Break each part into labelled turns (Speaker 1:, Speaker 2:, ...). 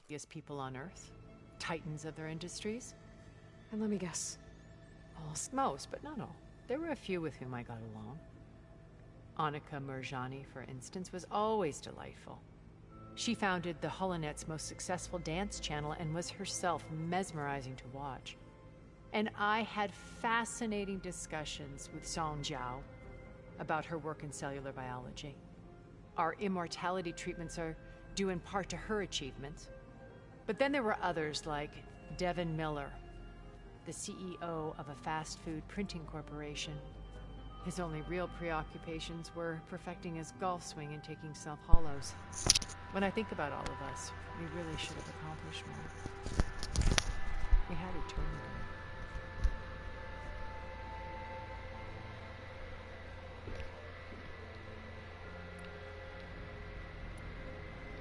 Speaker 1: Biggest people on Earth, titans of their industries.
Speaker 2: And let me guess.
Speaker 1: Most, but not all. There were a few with whom I got along. Annika Murjani, for instance, was always delightful. She founded the Holonet's most successful dance channel and was herself mesmerizing to watch. And I had fascinating discussions with Song Jiao about her work in cellular biology. Our immortality treatments are due in part to her achievements. But then there were others like Devin Miller, the CEO of a fast food printing corporation. His only real preoccupations were perfecting his golf swing and taking self-hollows. When I think about all of us, we really should have accomplished more. We had eternity.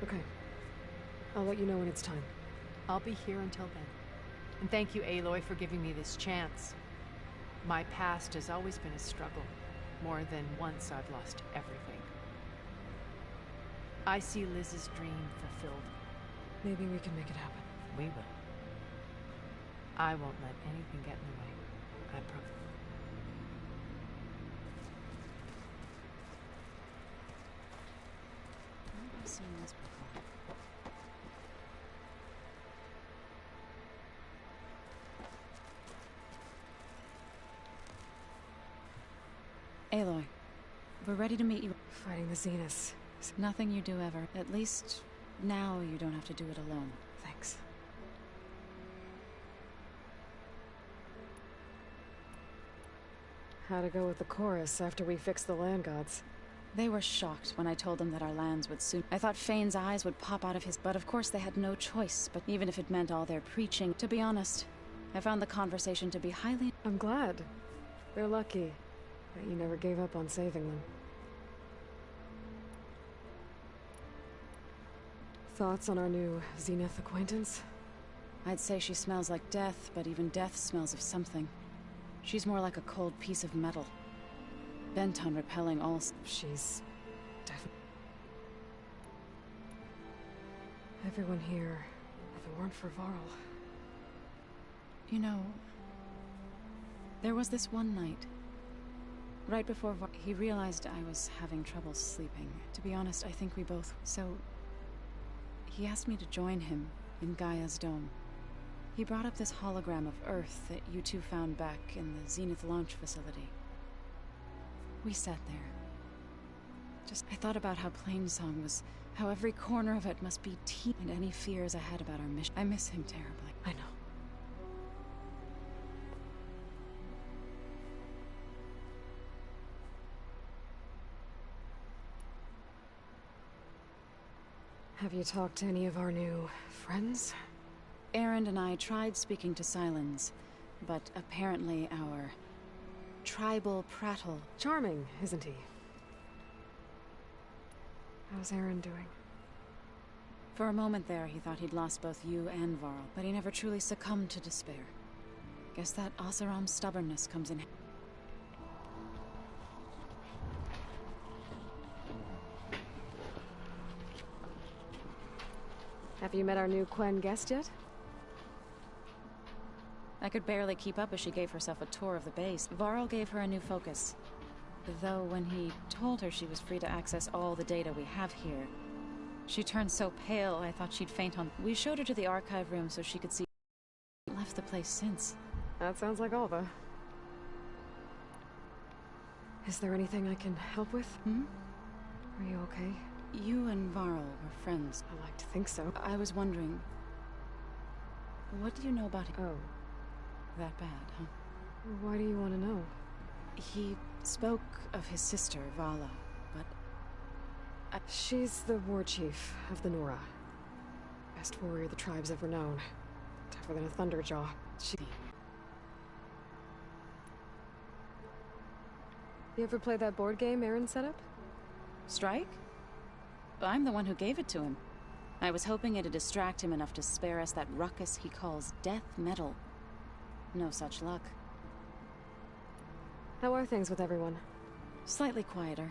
Speaker 2: Okay. I'll let you know when it's time.
Speaker 1: I'll be here until then. And thank you, Aloy, for giving me this chance. My past has always been a struggle. More than once I've lost everything. I see Liz's dream fulfilled.
Speaker 2: Maybe we can make it happen.
Speaker 1: We will. I won't let anything get in the way. I promise.
Speaker 3: I've seen this before. Aloy, we're ready to meet you.
Speaker 2: Fighting the Zeniths.
Speaker 3: Nothing you do ever. At least, now you don't have to do it alone.
Speaker 2: Thanks. How'd it go with the chorus after we fixed the land gods?
Speaker 3: They were shocked when I told them that our lands would soon... I thought Fane's eyes would pop out of his... But of course they had no choice, but even if it meant all their preaching... To be honest, I found the conversation to be highly...
Speaker 2: I'm glad. They're lucky that you never gave up on saving them. Thoughts on our new Zenith acquaintance?
Speaker 3: I'd say she smells like death, but even death smells of something. She's more like a cold piece of metal. Bent on repelling all...
Speaker 2: She's... definitely... Everyone here, if it weren't for Varl...
Speaker 3: You know... There was this one night. Right before he realized I was having trouble sleeping. To be honest, I think we both... So... He asked me to join him in Gaia's dome. He brought up this hologram of Earth that you two found back in the Zenith launch facility. We sat there. I thought about how Plainsong was, how every corner of it must be and any fears I had about our mission. I miss him terribly.
Speaker 2: I know. Have you talked to any of our new friends?
Speaker 3: Erend and I tried speaking to Silence, but apparently our tribal prattle...
Speaker 2: Charming, isn't he? How's Erend doing?
Speaker 3: For a moment there, he thought he'd lost both you and Varl, but he never truly succumbed to despair. Guess that Oseram's stubbornness comes in...
Speaker 2: Have you met our new Quen guest yet?
Speaker 3: I could barely keep up as she gave herself a tour of the base. Varl gave her a new focus. Though when he told her she was free to access all the data we have here, she turned so pale I thought she'd faint on... We showed her to the archive room so she could see... Left the place since.
Speaker 2: That sounds like Alva. Is there anything I can help with?
Speaker 3: Hmm?
Speaker 2: Are you okay?
Speaker 3: You and Varl were friends.
Speaker 2: I like to think so.
Speaker 3: I was wondering... What do you know about him?
Speaker 2: Oh.
Speaker 3: That bad, huh?
Speaker 2: Why do you want to know?
Speaker 3: He spoke of his sister, Vala, but...
Speaker 2: She's the war chief of the Nora. Best warrior the tribe's ever known. Tougher than a Thunderjaw. You ever play that board game Erend set up?
Speaker 3: Strike? I'm the one who gave it to him. I was hoping it'd distract him enough to spare us that ruckus he calls death metal. No such luck.
Speaker 2: How are things with everyone?
Speaker 3: Slightly quieter.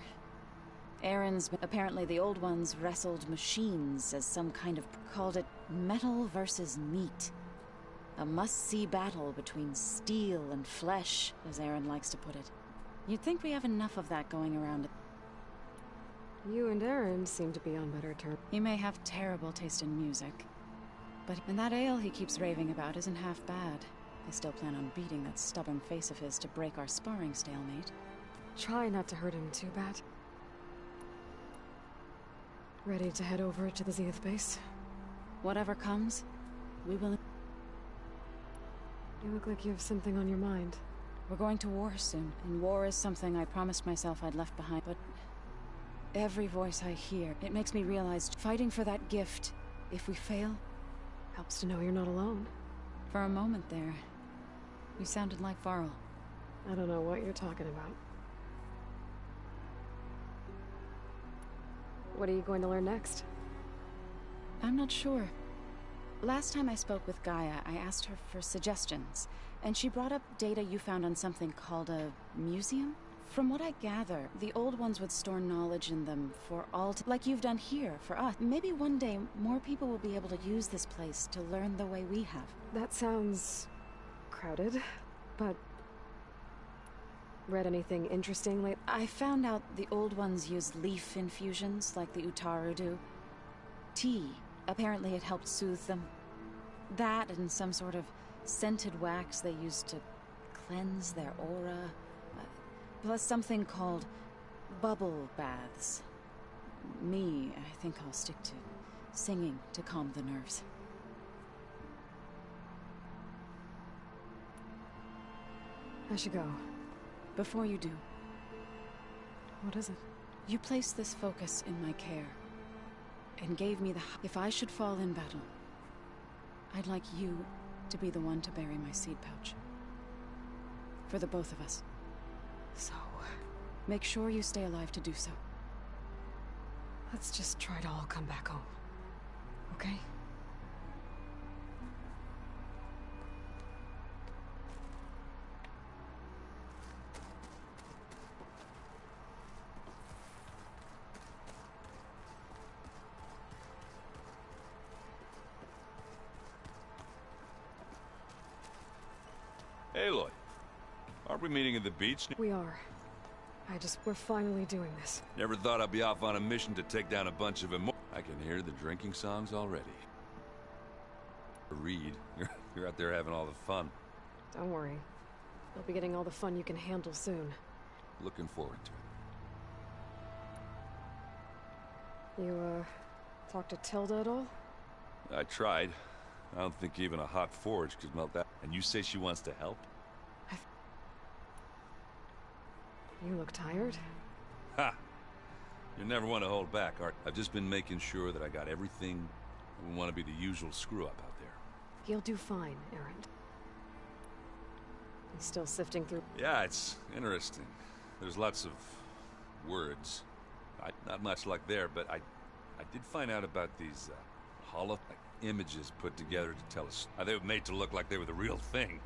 Speaker 3: Erend's... Apparently the old ones wrestled machines as some kind of... called it Metal versus meat. A must-see battle between steel and flesh, as Aaron likes to put it. You'd think we have enough of that going around.
Speaker 2: You and Aaron seem to be on better terms.
Speaker 3: He may have terrible taste in music, and that ale he keeps raving about isn't half bad. I still plan on beating that stubborn face of his to break our sparring stalemate.
Speaker 2: Try not to hurt him too bad. Ready to head over to the Zenith base?
Speaker 3: Whatever comes, we will...
Speaker 2: You look like you have something on your mind.
Speaker 3: We're going to war soon, and war is something I promised myself I'd left behind, but... every voice I hear, it makes me realize fighting for that gift, if we fail...
Speaker 2: Helps to know you're not alone.
Speaker 3: For a moment there, you sounded like Varl.
Speaker 2: I don't know what you're talking about. What are you going to learn next?
Speaker 3: I'm not sure. Last time I spoke with Gaia, I asked her for suggestions, and she brought up data you found on something called a museum? From what I gather, the old ones would store knowledge in them for all to... like you've done here, for us. Maybe one day, more people will be able to use this place to learn the way we have.
Speaker 2: That sounds... crowded, but... Read anything interesting lately?
Speaker 3: I found out the old ones use leaf infusions, like the Utaru do. Tea. Apparently it helped soothe them. That and some sort of scented wax they used to cleanse their aura. Plus something called bubble baths. Me, I think I'll stick to singing to calm the nerves.
Speaker 2: I should go.
Speaker 3: Before you do,
Speaker 2: What is it?
Speaker 3: you placed this focus in my care, and gave me the... If I should fall in battle, I'd like you to be the one to bury my seed pouch. For the both of us.
Speaker 2: So...
Speaker 3: Make sure you stay alive to do so.
Speaker 2: let's just try to all come back home. Okay?
Speaker 4: Hey, Lloyd. Aren't we meeting at the beach?
Speaker 2: We are. We're finally doing this.
Speaker 4: Never thought I'd be off on a mission to take down a bunch of immortals. I can hear the drinking songs already. Reed, you're out there having all the fun.
Speaker 2: Don't worry. You'll be getting all the fun you can handle soon.
Speaker 4: Looking forward to it.
Speaker 2: You, talked to Tilda at all?
Speaker 4: I tried. I don't think even a hot forge could melt that. And you say she wants to help?
Speaker 2: You look tired.
Speaker 4: Ha! You never want to hold back, Art. I've just been making sure that I got everything. I wouldn't want to be the usual screw-up out there.
Speaker 2: You'll do fine, Aaron. You still sifting through...
Speaker 4: Yeah, it's interesting. There's lots of words. Not much like there, but I did find out about these hollow images put together to tell us. They were made to look like they were the real thing.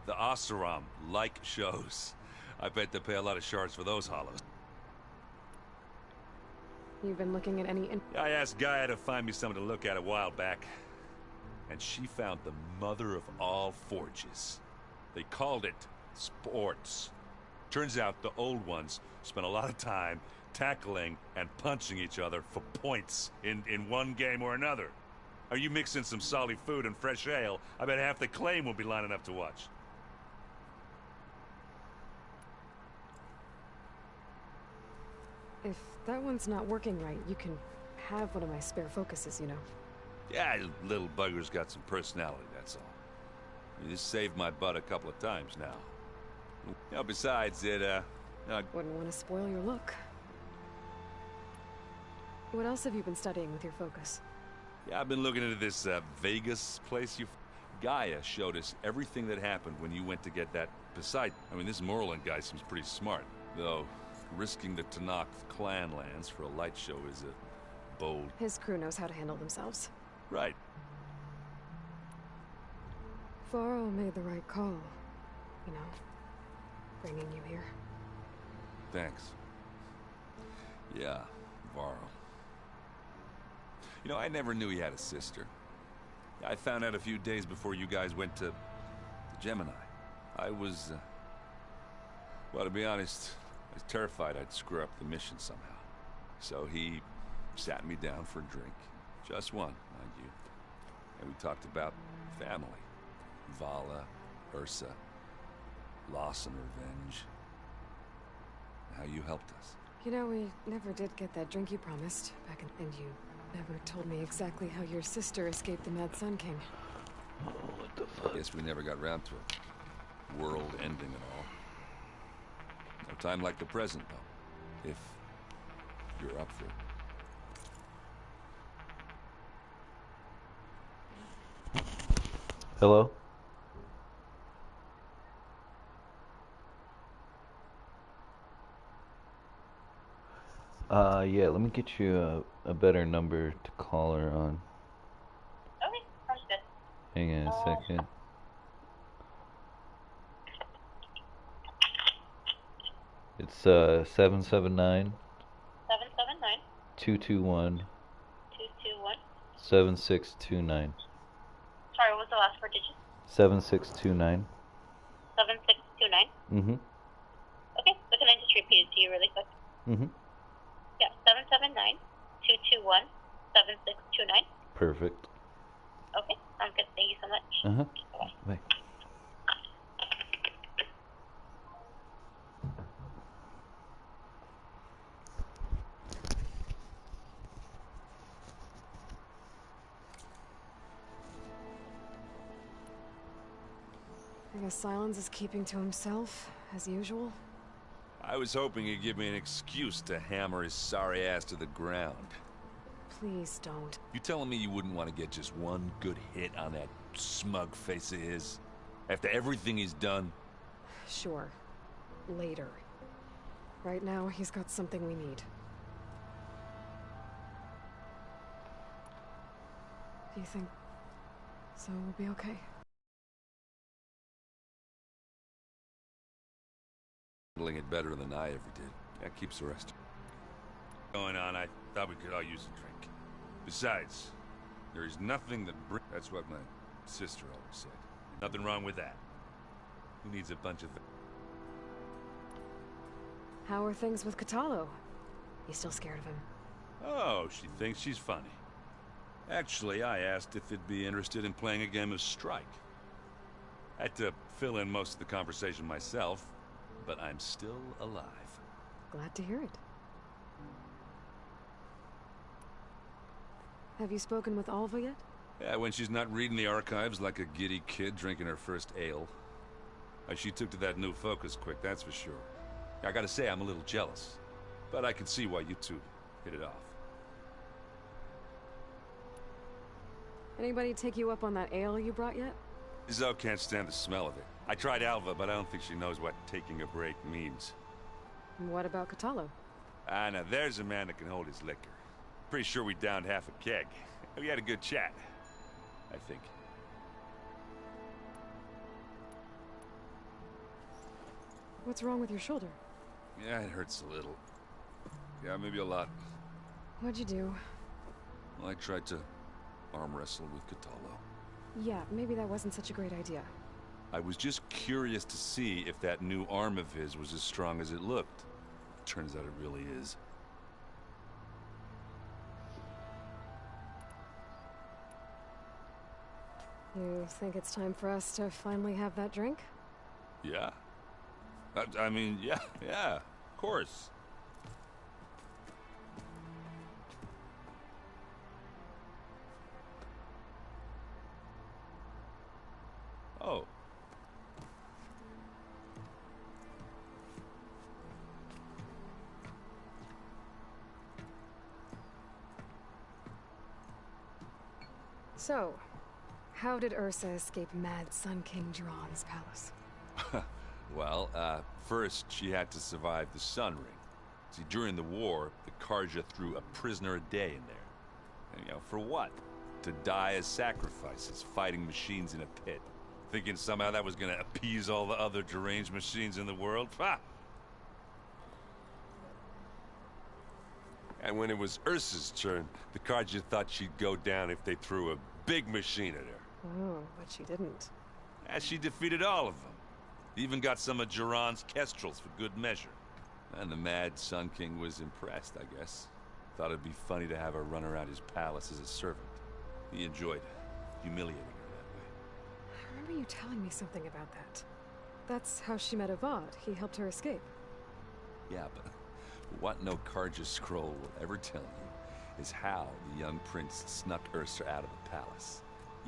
Speaker 4: The Oseram-like shows. I bet they pay a lot of shards for those hollows.
Speaker 2: You've been looking at any...
Speaker 4: I asked Gaia to find me something to look at a while back. And she found the mother of all forges. They called it sports. Turns out the old ones spent a lot of time tackling and punching each other for points in one game or another. Are you mixing some solid food and fresh ale? I bet half the claim will be lining up to watch.
Speaker 2: If that one's not working right, you can have one of my spare focuses, you know.
Speaker 4: Yeah, little bugger's got some personality, that's all. You just saved my butt a couple of times now. You know, besides,
Speaker 2: Wouldn't want to spoil your look. What else have you been studying with your focus?
Speaker 4: Yeah, I've been looking into this Vegas place you... Gaia showed us everything that happened when you went to get that Poseidon. I mean, this Merlin guy seems pretty smart, though risking the Tanakh clan lands for a light show is a bold...
Speaker 2: His crew knows how to handle themselves.
Speaker 4: Right.
Speaker 2: Varl made the right call. You know, bringing you here.
Speaker 4: Thanks. Yeah, Varl. You know, I never knew he had a sister. I found out a few days before you guys went to Gemini. I was, well, to be honest, I was terrified I'd screw up the mission somehow. So he sat me down for a drink. Just one, mind you. And we talked about family. Vala, Ursa, loss and revenge. How you helped us.
Speaker 2: You know, we never did get that drink you promised back in... And you never told me exactly how your sister escaped the Mad Sun King.
Speaker 5: Oh, what the fuck?
Speaker 4: Guess we never got round to it. World ending and all. No time like the present, though. If you're up for it.
Speaker 5: Hello? Yeah, let me get you a better number to call her on.
Speaker 6: Okay, sounds good.
Speaker 5: Hang on a second. It's 779
Speaker 6: 779
Speaker 5: 221
Speaker 6: 221.
Speaker 5: 7629.
Speaker 6: Sorry, what was the last four digits?
Speaker 5: 7629.
Speaker 6: 7629.
Speaker 5: Mm-hmm.
Speaker 6: Okay, so can I just repeat it to you really quick?
Speaker 5: Mm-hmm.
Speaker 6: Yeah, 779 221 7629.
Speaker 5: Perfect.
Speaker 6: Okay, sounds good. Thank you so much.
Speaker 5: Uh-huh.
Speaker 6: Bye-bye.
Speaker 5: Bye.
Speaker 2: I guess Silence is keeping to himself, as usual.
Speaker 4: I was hoping he'd give me an excuse to hammer his sorry ass to the ground.
Speaker 2: Please don't.
Speaker 4: You telling me you wouldn't want to get just one good hit on that smug face of his? After everything he's done?
Speaker 2: Sure. Later. Right now, he's got something we need. Do you think so will be okay?
Speaker 4: Handling it better than I ever did. That keeps the rest. Going on, I thought we could all use a drink. Besides, there is nothing that that's what my sister always said. Nothing wrong with that. Who needs a bunch of...
Speaker 2: How are things with Katalo? You still scared of him?
Speaker 4: Oh, she thinks she's funny. Actually, I asked if it'd be interested in playing a game of Strike. I had to fill in most of the conversation myself, but I'm still alive.
Speaker 2: Glad to hear it. Have you spoken with Alva yet?
Speaker 4: Yeah, when she's not reading the archives like a giddy kid drinking her first ale. She took to that new focus quick, that's for sure. I gotta say, I'm a little jealous. But I can see why you two hit it off.
Speaker 2: Anybody take you up on that ale you brought yet?
Speaker 4: Zoe can't stand the smell of it. I tried Alva, but I don't think she knows what taking a break means.
Speaker 2: What about Katalo?
Speaker 4: Ah, now there's a man that can hold his liquor. Pretty sure we downed half a keg. We had a good chat, I think.
Speaker 2: What's wrong with your shoulder?
Speaker 4: Yeah, it hurts a little. Yeah, maybe a lot.
Speaker 2: What'd you do?
Speaker 4: Well, I tried to arm wrestle with Katalo.
Speaker 2: Yeah, maybe that wasn't such a great idea.
Speaker 4: I was just curious to see if that new arm of his was as strong as it looked. Turns out it really is.
Speaker 2: You think it's time for us to finally have that drink?
Speaker 4: Yeah. I mean, yeah, of course. Oh.
Speaker 2: So, how did Ursa escape Mad Sun King Jiran's palace?
Speaker 4: Well, first she had to survive the Sun Ring. See, during the war, the Karja threw a prisoner a day in there. And, for what? To die as sacrifices, fighting machines in a pit. Thinking somehow that was gonna appease all the other deranged machines in the world? Ha! And when it was Ursa's turn, the Karja thought she'd go down if they threw a big machine at her.
Speaker 2: Oh, but she didn't.
Speaker 4: As she defeated all of them. Even got some of Duran's kestrels for good measure. And the mad Sun King was impressed, I guess. Thought it'd be funny to have her run around his palace as a servant. He enjoyed humiliating her that way.
Speaker 2: I remember you telling me something about that. That's how she met Avad. He helped her escape.
Speaker 4: Yeah, but what no Karja scroll will ever tell you is how the young prince snuck Ursa out of the palace.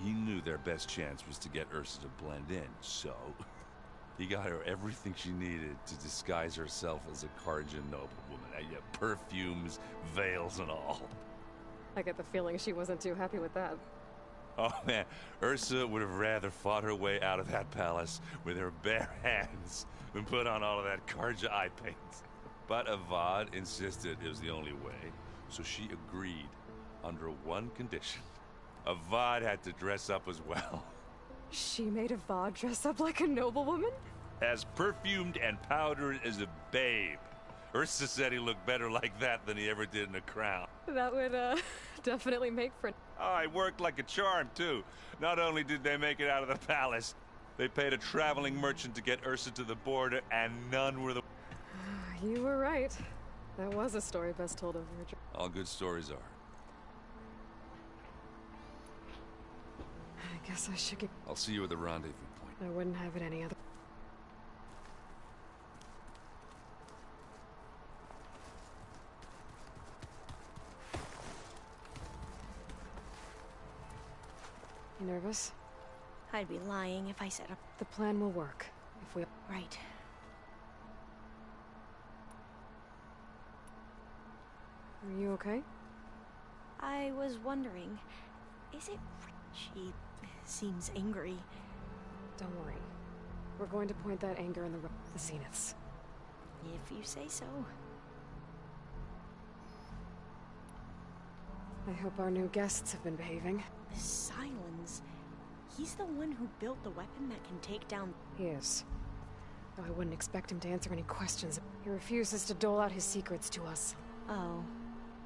Speaker 4: He knew their best chance was to get Ursa to blend in, so he got her everything she needed to disguise herself as a Karja noblewoman. Yeah, perfumes, veils, and all.
Speaker 2: I get the feeling she wasn't too happy with that.
Speaker 4: Oh man, Ursa would have rather fought her way out of that palace with her bare hands than put on all of that Karja eye paint. But Avad insisted it was the only way, so she agreed under one condition. Avad had to dress up as well.
Speaker 2: She made Avad dress up like a noblewoman?
Speaker 4: As perfumed and powdered as a babe. Ursa said he looked better like that than he ever did in a crown.
Speaker 2: That would, definitely make for...
Speaker 4: Oh, he worked like a charm, too. Not only did they make it out of the palace, they paid a traveling merchant to get Ursa to the border, and none were the...
Speaker 2: You were right. That was a story best told over a drink.
Speaker 4: All good stories are.
Speaker 2: I guess I should get...
Speaker 4: I'll see you at the rendezvous point.
Speaker 2: I wouldn't have it any other... You nervous?
Speaker 7: I'd be lying if I said
Speaker 2: The plan will work, if we...
Speaker 7: right.
Speaker 2: Are you okay?
Speaker 7: I was wondering, is it... She seems angry.
Speaker 2: Don't worry. We're going to point that anger in the Zeniths.
Speaker 7: If you say so.
Speaker 2: I hope our new guests have been behaving.
Speaker 7: Silence. He's the one who built the weapon that can take down...
Speaker 2: He is. Though I wouldn't expect him to answer any questions. He refuses to dole out his secrets to us.
Speaker 7: Oh.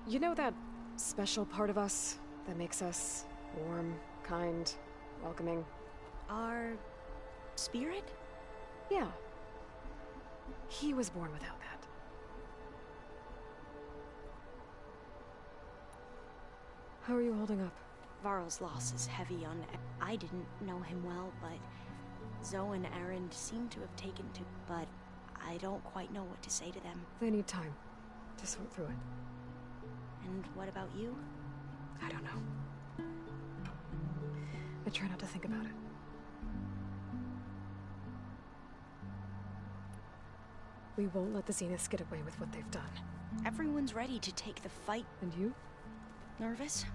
Speaker 2: You know that special part of us that makes us warm, kind, welcoming?
Speaker 7: Our... spirit?
Speaker 2: Yeah. He was born without that. How are you holding up?
Speaker 7: Varl's loss is heavy on... I didn't know him well, but Zoe and Aaron seem to have taken to... But I don't quite know what to say to them.
Speaker 2: They need time to sort through it.
Speaker 7: And what about you?
Speaker 2: I don't know. I try not to think about it. We won't let the Zeniths get away with what they've done.
Speaker 7: Everyone's ready to take the fight.
Speaker 2: And you?
Speaker 7: Nervous?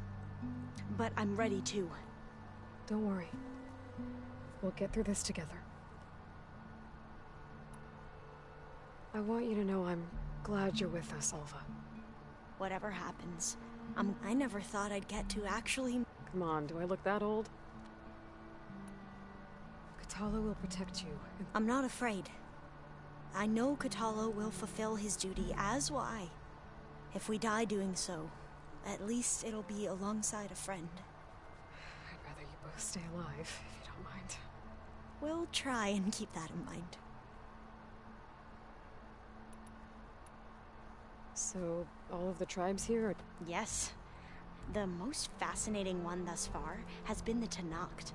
Speaker 7: But I'm ready too.
Speaker 2: Don't worry. We'll get through this together. I want you to know I'm glad you're with us, Alva.
Speaker 7: Whatever happens, I never thought I'd get to actually...
Speaker 2: Come on, do I look that old? Katala will protect you.
Speaker 7: I'm not afraid. I know Katala will fulfill his duty, as will I. If we die doing so, at least it'll be alongside a friend.
Speaker 2: I'd rather you both stay alive, if you don't mind.
Speaker 7: We'll try and keep that in mind.
Speaker 2: So, all of the tribes here are...
Speaker 7: Yes. The most fascinating one thus far has been the Tanacht.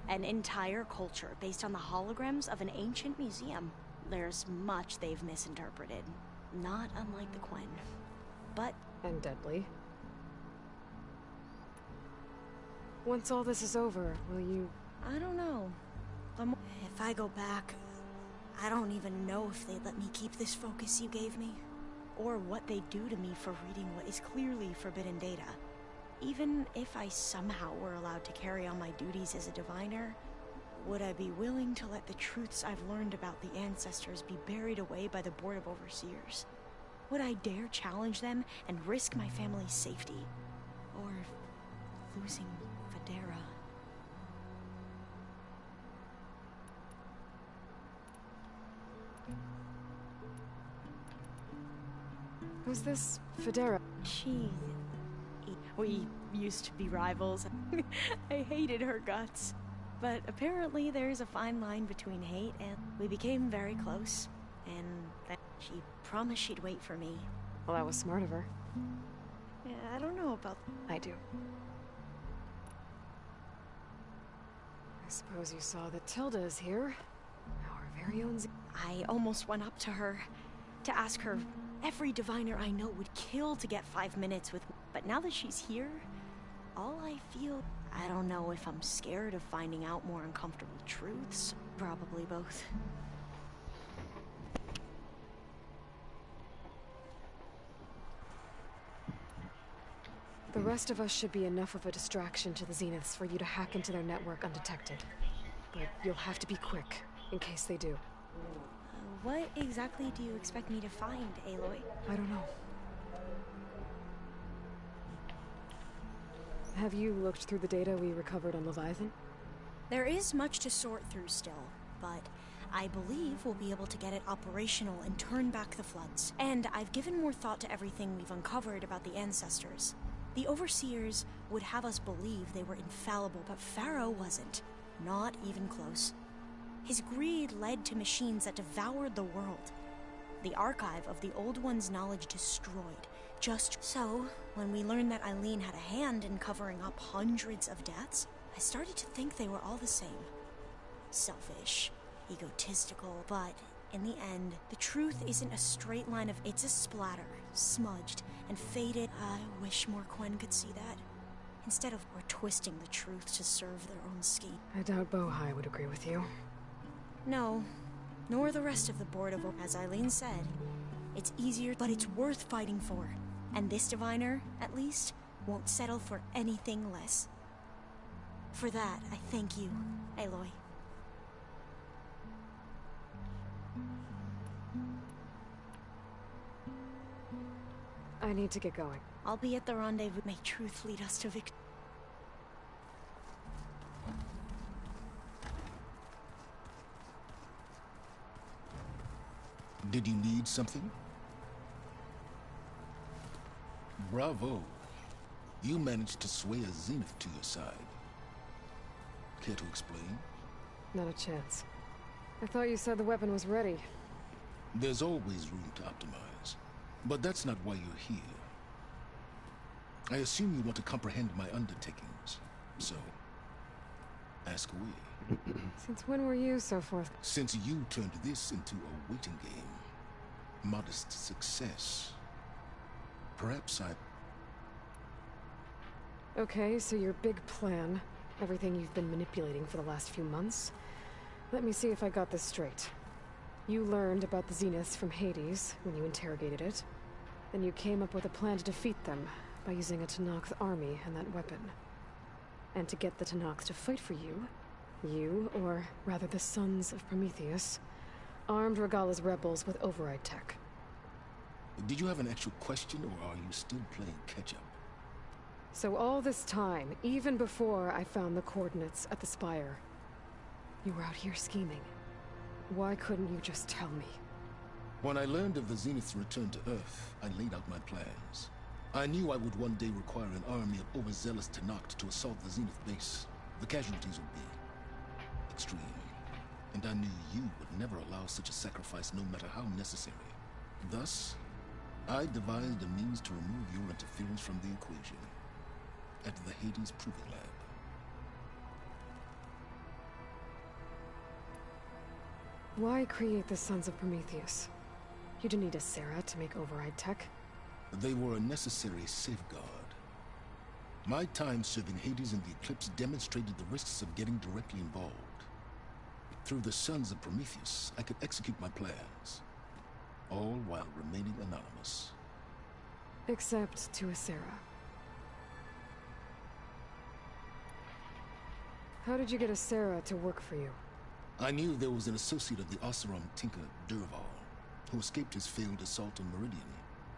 Speaker 7: An entire culture based on the holograms of an ancient museum. There's much they've misinterpreted. Not unlike the Quen. But...
Speaker 2: And deadly. Once all this is over, will you...
Speaker 7: I don't know. If I go back, I don't even know if they'd let me keep this focus you gave me. Or what they'd do to me for reading what is clearly forbidden data. Even if I somehow were allowed to carry on my duties as a diviner, would I be willing to let the truths I've learned about the ancestors be buried away by the Board of Overseers? Would I dare challenge them and risk my family's safety? Or losing Federa?
Speaker 2: Who's this Federa?
Speaker 7: She... We used to be rivals. I hated her guts. But apparently there's a fine line between hate and... We became very close. And then she promised she'd wait for me.
Speaker 2: Well, that was smart of her.
Speaker 7: Yeah, I don't know about...
Speaker 2: I do. I suppose you saw that Tilda is here. Our very own
Speaker 7: I almost went up to her to ask her. Every diviner I know would kill to get 5 minutes with me. But now that she's here, all I feel... I don't know if I'm scared of finding out more uncomfortable truths. Probably both.
Speaker 2: The rest of us should be enough of a distraction to the Zeniths for you to hack into their network undetected. But you'll have to be quick, in case they do.
Speaker 7: What exactly do you expect me to find, Aloy?
Speaker 2: I don't know. Have you looked through the data we recovered on Leviathan?
Speaker 7: There is much to sort through still, but I believe we'll be able to get it operational and turn back the floods. And I've given more thought to everything we've uncovered about the ancestors. The Overseers would have us believe they were infallible, but Pharaoh wasn't. Not even close. His greed led to machines that devoured the world. The archive of the Old One's knowledge destroyed. Just so, when we learned that Eileen had a hand in covering up hundreds of deaths, I started to think they were all the same. Selfish, egotistical, but in the end, the truth isn't a straight line of it's a splatter, smudged, and faded. I wish more Quen could see that. Instead of we're twisting the truth to serve their own scheme.
Speaker 2: I doubt Bohai would agree with you.
Speaker 7: No, nor the rest of the board of... As Eileen said, it's easier, but it's worth fighting for. And this diviner, at least, won't settle for anything less. For that, I thank you, Aloy.
Speaker 2: I need to get going.
Speaker 7: I'll be at the rendezvous. May truth lead us to victory.
Speaker 8: Did you need something? Bravo. You managed to sway a Zenith to your side. Care to explain?
Speaker 2: Not a chance. I thought you said the weapon was ready.
Speaker 8: There's always room to optimize. But that's not why you're here. I assume you want to comprehend my undertakings. So, ask away.
Speaker 2: Since when were you so forth?
Speaker 8: Since you turned this into a waiting game. Modest success. Perhaps I...
Speaker 2: Okay, so your big plan, everything you've been manipulating for the last few months. Let me see if I got this straight. You learned about the Zeniths from Hades when you interrogated it. Then you came up with a plan to defeat them by using a Tenakth army and that weapon. And to get the Tenakth to fight for you, or rather the Sons of Prometheus, armed Regala's rebels with override tech.
Speaker 8: Did you have an actual question, or are you still playing catch-up?
Speaker 2: So all this time, even before I found the coordinates at the Spire, you were out here scheming. Why couldn't you just tell me?
Speaker 8: When I learned of the Zenith's return to Earth, I laid out my plans. I knew I would one day require an army of overzealous Tenakth to assault the Zenith base. The casualties would be extreme. And I knew you would never allow such a sacrifice, no matter how necessary. Thus, I devised a means to remove your interference from the equation. At the Hades Proving Lab.
Speaker 2: Why create the Sons of Prometheus? You didn't need a Sarah to make override tech.
Speaker 8: They were a necessary safeguard. My time serving Hades in the Eclipse demonstrated the risks of getting directly involved. Through the Sons of Prometheus, I could execute my plans, all while remaining anonymous.
Speaker 2: Except to a Sarah. How did you get a Sarah to work for you?
Speaker 8: I knew there was an associate of the Oseram tinker, Durval, who escaped his failed assault on Meridian.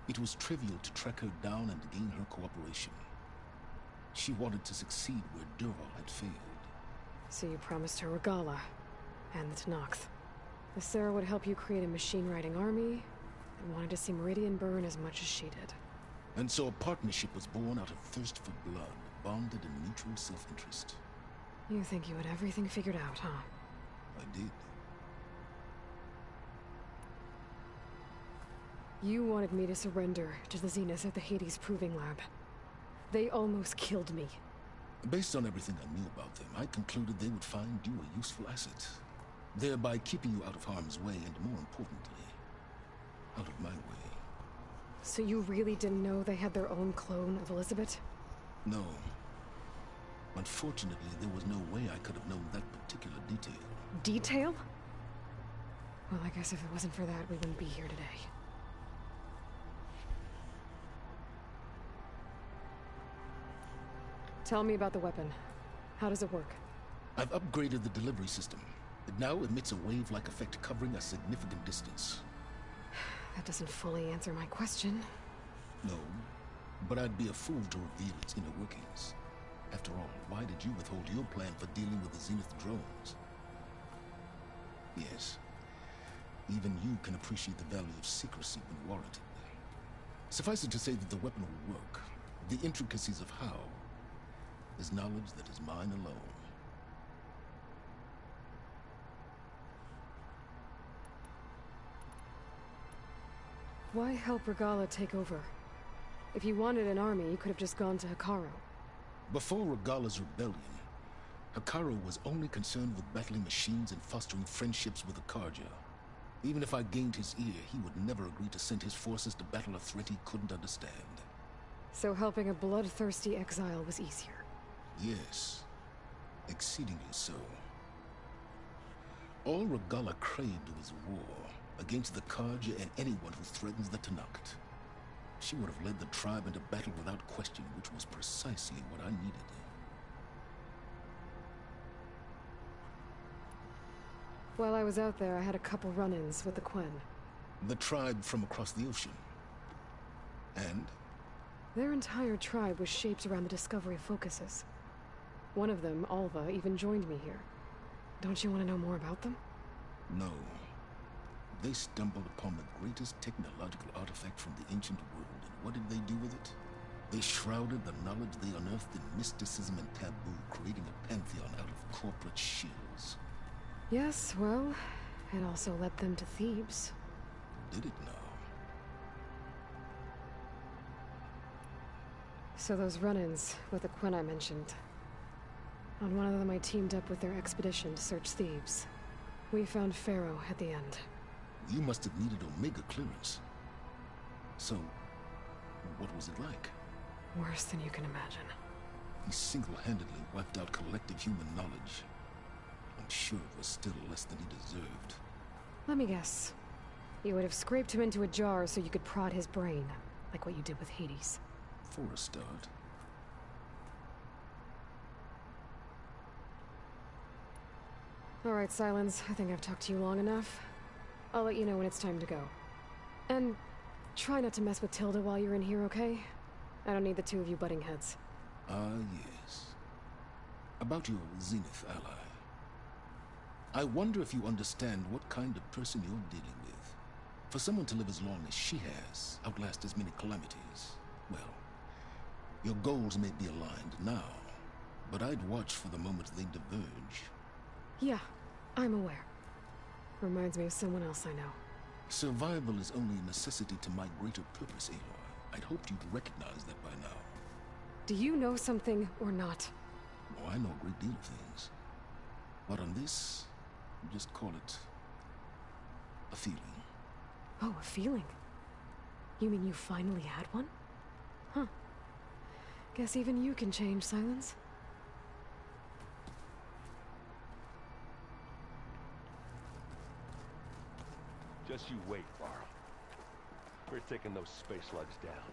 Speaker 8: It was trivial to track her down and gain her cooperation. She wanted to succeed where Durval had failed.
Speaker 2: So you promised her Regala, and the Tenakth. The Sarah would help you create a machine-riding army, and wanted to see Meridian burn as much as she did.
Speaker 8: And so a partnership was born out of thirst for blood, bonded in mutual self-interest.
Speaker 2: You think you had everything figured out, huh?
Speaker 8: I did.
Speaker 2: You wanted me to surrender to the Zenith at the Hades Proving Lab. They almost killed me.
Speaker 8: Based on everything I knew about them, I concluded they would find you a useful asset, thereby keeping you out of harm's way and, more importantly, out of my way.
Speaker 2: So you really didn't know they had their own clone of Elizabeth?
Speaker 8: No. Unfortunately, there was no way I could have known that particular detail.
Speaker 2: Detail? Well, I guess if it wasn't for that, we wouldn't be here today. Tell me about the weapon. How does it work?
Speaker 8: I've upgraded the delivery system. It now emits a wave-like effect covering a significant distance.
Speaker 2: That doesn't fully answer my question.
Speaker 8: No, but I'd be a fool to reveal its inner workings. After all, why did you withhold your plan for dealing with the Zenith drones? Yes, even you can appreciate the value of secrecy when warranted. Suffice it to say that the weapon will work. The intricacies of how is knowledge that is mine alone.
Speaker 2: Why help Regala take over? If you wanted an army, you could have just gone to Hikaru.
Speaker 8: Before Regala's rebellion, Hikaru was only concerned with battling machines and fostering friendships with Akarja. Even if I gained his ear, he would never agree to send his forces to battle a threat he couldn't understand.
Speaker 2: So helping a bloodthirsty exile was easier?
Speaker 8: Yes, exceedingly so. All Regala craved was war, against the Karja and anyone who threatens the Tanact. She would have led the tribe into battle without question, which was precisely what I needed.
Speaker 2: While I was out there, I had a couple run-ins with the Quen.
Speaker 8: The tribe from across the ocean. And?
Speaker 2: Their entire tribe was shaped around the discovery of focuses. One of them, Alva, even joined me here. Don't you want to know more about them?
Speaker 8: No. They stumbled upon the greatest technological artifact from the ancient world, and what did they do with it? They shrouded the knowledge they unearthed in mysticism and taboo, creating a pantheon out of corporate shills.
Speaker 2: Yes, well, it also led them to Thebes.
Speaker 8: Did it now?
Speaker 2: So those run-ins with the Quen I mentioned. On one of them I teamed up with their expedition to search Thebes. We found Pharaoh at the end.
Speaker 8: You must have needed Omega clearance. So, what was it like?
Speaker 2: Worse than you can imagine.
Speaker 8: He single-handedly wiped out collective human knowledge. I'm sure it was still less than he deserved.
Speaker 2: Let me guess. You would have scraped him into a jar so you could prod his brain, like what you did with Hades.
Speaker 8: For a start.
Speaker 2: All right, Silence. I think I've talked to you long enough. I'll let you know when it's time to go. And try not to mess with Tilda while you're in here, okay? I don't need the two of you butting heads.
Speaker 8: Ah, yes. About your Zenith ally. I wonder if you understand what kind of person you're dealing with. For someone to live as long as she has, outlast as many calamities, well, your goals may be aligned now, but I'd watch for the moment they diverge.
Speaker 2: Yeah, I'm aware. Reminds me of someone else I know.
Speaker 8: Survival is only a necessity to my greater purpose, Aloy. I'd hoped you'd recognize that by now.
Speaker 2: Do you know something or not?
Speaker 8: Oh, I know a great deal of things. But on this, just call it a feeling.
Speaker 2: Oh, a feeling? You mean you finally had one? Huh. Guess even you can change, Silence.
Speaker 4: Just you wait, Varl. We're taking those space slugs down.